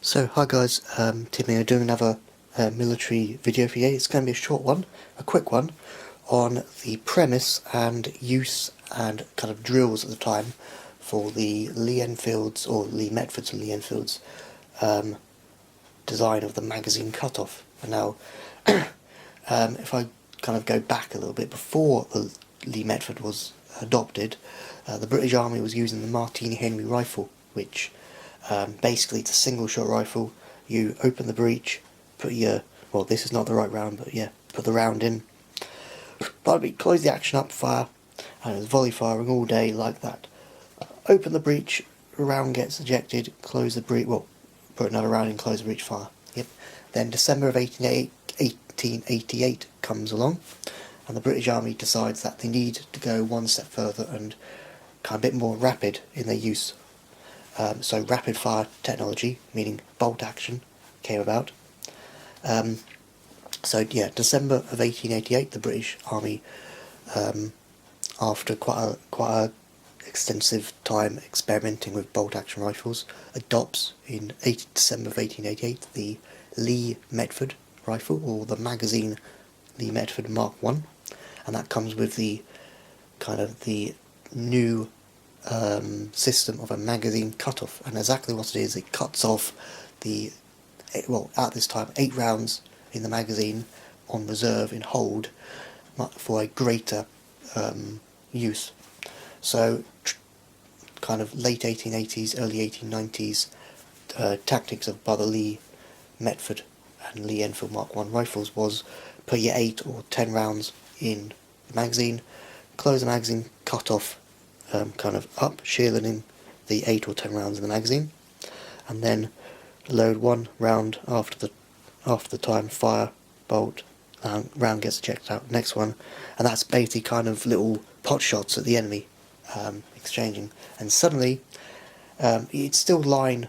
So hi guys, Tim here doing another military video for you. It's going to be a short one, a quick one, on the premise and use and kind of drills at the time for the Lee Enfield's, or Lee Metford's and Lee Enfield's design of the magazine cutoff. And now, if I kind of go back a little bit, before the Lee Metford was adopted, the British Army was using the Martini Henry rifle, which basically it's a single shot rifle. You open the breech, put your, well, this is not the right round, but yeah, put the round in, close the action up, fire, and it's volley firing all day like that. Open the breech, round gets ejected, close the breech, well, put another round in, close the breech, fire. Yep. Then December of 1888 comes along, and the British Army decides that they need to go one step further and kind of a bit more rapid in their use. So rapid fire technology, meaning bolt action, came about. So yeah, December of 1888, the British Army, after quite a extensive time experimenting with bolt action rifles, adopts in December of 1888 the Lee Metford rifle, or the magazine Lee Metford Mark I, and that comes with the kind of the new system of a magazine cutoff. And exactly what it is, it cuts off the, well, at this time, 8 rounds in the magazine on reserve in hold for a greater use. So kind of late 1880s, early 1890s tactics of by the Lee Metford and Lee Enfield Mark I rifles was put your 8 or 10 rounds in the magazine, close the magazine, cut off kind of up, shielding the 8 or 10 rounds in the magazine, and then load one round after the time, fire, bolt, round gets ejected out, next one, and that's basically kind of little pot shots at the enemy, exchanging, and suddenly it's still line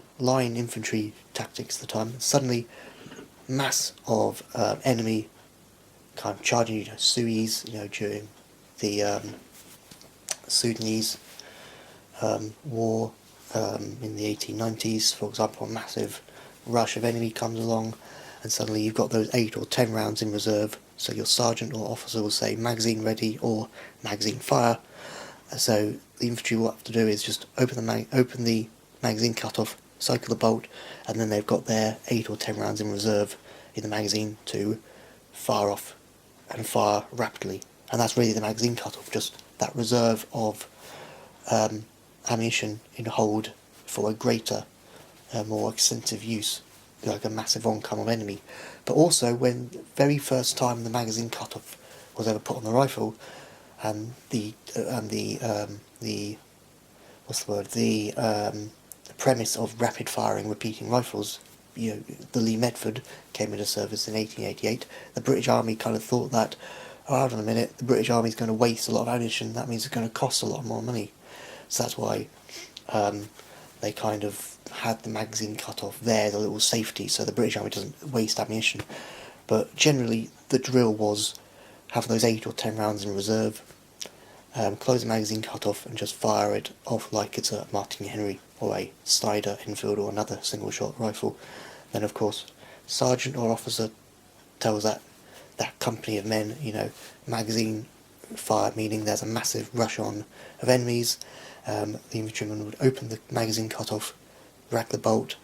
infantry tactics at the time. Suddenly, mass of enemy kind of charging, Suez, during the Sudanese war in the 1890s, for example. A massive rush of enemy comes along, and suddenly you've got those 8 or 10 rounds in reserve, so your sergeant or officer will say magazine ready or magazine fire. So the infantry will have to do is just open the magazine cutoff, cycle the bolt, and then they've got their 8 or 10 rounds in reserve in the magazine to fire off and fire rapidly. And that's really the magazine cutoff, just that reserve of ammunition in hold for a greater, more extensive use, like a massive oncome of enemy. But also, when the very first time the magazine cutoff was ever put on the rifle, and the premise of rapid firing repeating rifles, the Lee Metford came into service in 1888. The British Army kind of thought that, oh, hold on a minute, the British Army is going to waste a lot of ammunition, that means it's going to cost a lot more money. So that's why they kind of had the magazine cut off there, the little safety, so the British Army doesn't waste ammunition. But generally, the drill was have those 8 or 10 rounds in reserve, close the magazine cut off, and just fire it off like it's a Martini Henry or a Snyder Enfield or another single shot rifle. Then, of course, sergeant or officer tells that company of men, magazine fire, meaning there's a massive rush on of enemies. The infantryman would open the magazine cutoff, rack the bolt,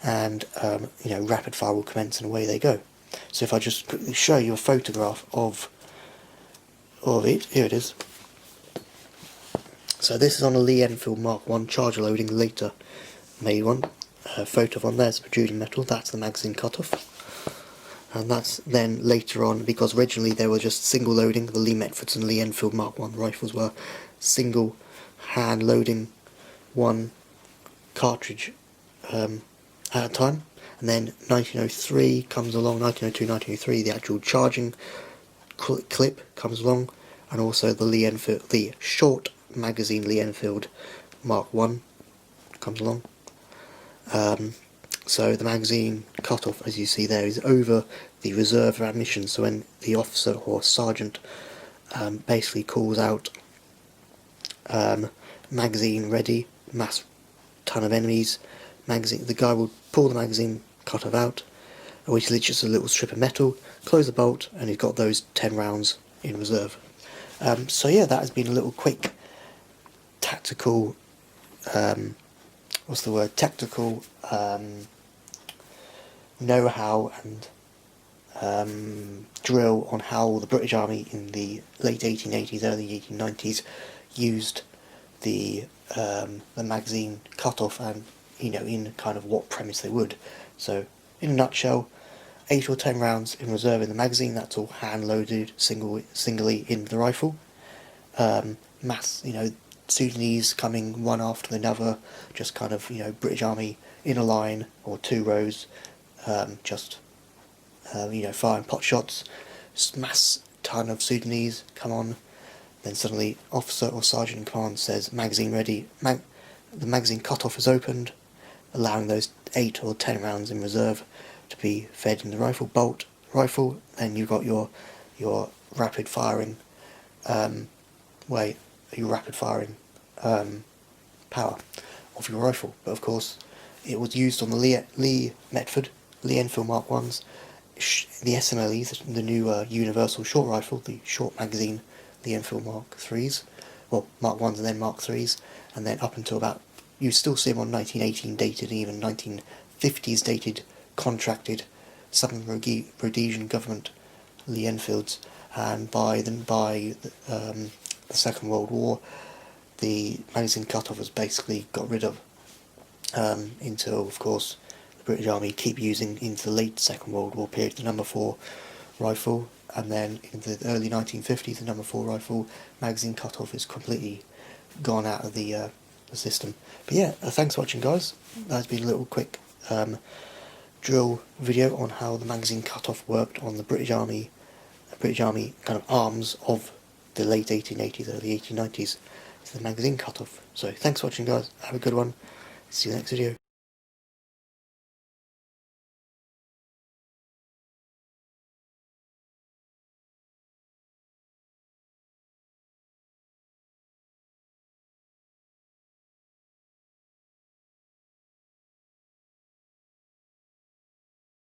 and rapid fire will commence, and away they go. So if I just quickly show you a photograph of it, here it is. So this is on a Lee Enfield Mark I charger loading, later made one. Photo of on there's protruding metal, that's the magazine cutoff. And that's then later on, because originally they were just single loading, the Lee Metfords and Lee Enfield Mark I rifles were single hand loading one cartridge at a time. And then 1903 comes along, 1902, 1903, the actual charging clip comes along, and also the Lee Enfield, the short magazine Lee Enfield Mark I comes along. So the magazine cutoff, as you see there, is over the reserve of ammunition. So when the officer or sergeant basically calls out magazine ready, mass ton of enemies, magazine. The guy will pull the magazine cutoff out, which is just a little strip of metal, close the bolt, and he's got those 10 rounds in reserve. So yeah, that has been a little quick tactical, tactical know-how and drill on how the British Army in the late 1880s, early 1890s used the magazine cutoff, and in kind of what premise they would. So in a nutshell, 8 or 10 rounds in reserve in the magazine. That's all hand loaded singly in the rifle. Mass, Sudanese coming one after another, just kind of British Army in a line or 2 rows, just firing pot shots. Mass ton of Sudanese come on. Then suddenly, officer or sergeant in command says, "Magazine ready." The magazine cutoff is opened, allowing those 8 or 10 rounds in reserve to be fed in the rifle rifle. Then you've got your rapid firing power of your rifle. But of course, it was used on the Lee Metford, Lee Enfield Mark 1s, the SMLEs, the new universal short rifle, the short magazine Lee Enfield Mark 3s, well, Mark 1s and then Mark 3s, and then up until about, you still see them on 1918 dated, even 1950s dated, contracted Southern Rhodesian government Lee Enfields. And by the Second World War, the magazine cutoff was basically got rid of, until, of course, the British Army keep using into the late Second World War period the number 4 rifle, and then in the early 1950s the number 4 rifle magazine cutoff is completely gone out of the system. But yeah, thanks for watching, guys. That's been a little quick drill video on how the magazine cutoff worked on the British Army kind of arms of the late 1880s, early 1890s. It's the magazine cutoff. So thanks for watching, guys. Have a good one. See you next video.